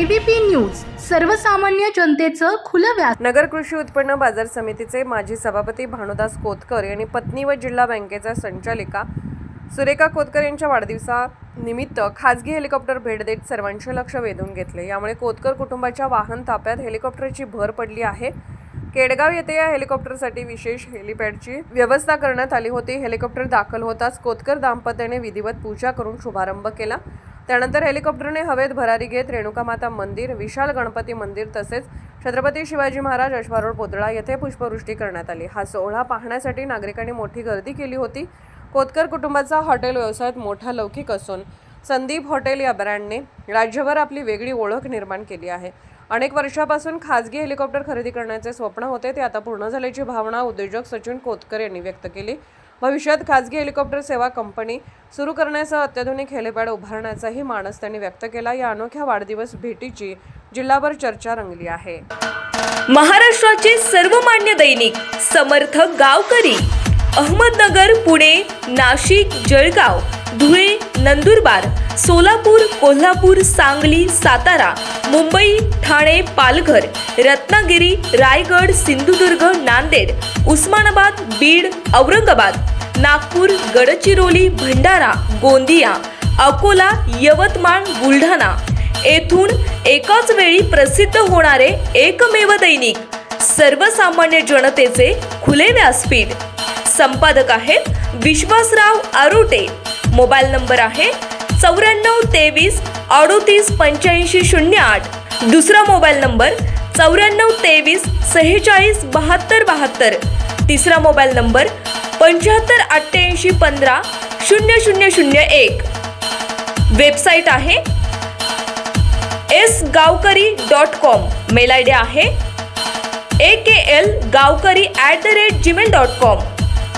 ABP news सर्वसामान्य जनतेचं खुलं व्यास। नगर कृषी उत्पन्न बाजार समितीचे माजी सभापती भानुदास कोतकर यांनी पत्नी व जिल्हा बँकेच्या संचालिका सुरेखा कोतकर यांच्या वाढदिवसानिमित्त खासगी हेलिकॉप्टर भेट देत सर्वांचे लक्ष वेधून घेतले। यामुळे कोतकर कुटुंबाच्या वाहन ताफ्यात हेलिकॉप्टरची भर पडली आहे। केडगाव येथे या हेलिकॉप्टरसाठी विशेष हेलिपॅडची व्यवस्था करण्यात आली होती। हेलिकॉप्टर दाखल होताच कोतकर दाम्पत्याने विधिवत पूजा करून शुभारंभ केला। त्यानंतर हेलिकॉप्टरने हवेत भरारी घेत रेणुका माता मंदिर, विशाल गणपती मंदिर तसेच छत्रपती शिवाजी महाराज अश्वारूढ पुतळा येथे पुष्पवृष्टी करण्यात आली। हा सोहळा पाहण्यासाठी नागरिकांनी मोठी गर्दी केली होती। कोतकर कुटुंबाचा हॉटेल व्यवसायात मोठा लौकिक असून संदीप हॉटेल या ब्रँडने राज्यभर आपली वेगळी ओळख निर्माण केली आहे। अनेक वर्षापासून खासगी हेलिकॉप्टर खरेदी करण्याचे स्वप्न होते, ते आता पूर्ण झाल्याची भावना उद्योजक सचिन कोतकर यांनी व्यक्त केली। भविष्यात खासगी हेलिकॉप्टर सेवा कंपनी सुरू करण्यासह अत्याधुनिक हेलिपॅड उभारण्याचाही मानस त्यांनी व्यक्त केला। या अनोख्या वाढदिवस भेटीची जिल्हाभर चर्चा रंगली आहे। महाराष्ट्राचे सर्वमान्य दैनिक समर्थ गावकरी अहमदनगर, पुणे, नाशिक, जळगाव, धुळे, नंदुरबार, सोलापूर, कोल्हापूर, सांगली, सातारा, मुंबई, ठाणे, पालघर, रत्नागिरी, रायगड, सिंधुदुर्ग, नांदेड, उस्मानाबाद, बीड, औरंगाबाद, नागपूर, गडचिरोली, भंडारा, गोंदिया, अकोला, यवतमाळ, बुलढाणा येथून एकाच वेळी प्रसिद्ध होणारे एकमेव दैनिक सर्वसामान्य जनतेचे खुले व्यासपीठ। संपादक आहेत विश्वासराव आरोटे। मोबाईल नंबर आहे 9423 38 85 08। दुसरा मोबाईल नंबर 9423 46 72 72। तिसरा मोबाईल नंबर 75 88 15 0001। वेबसाईट आहे sgavkari.com। मेल आयडी आहे aklgavkari@gmail.com।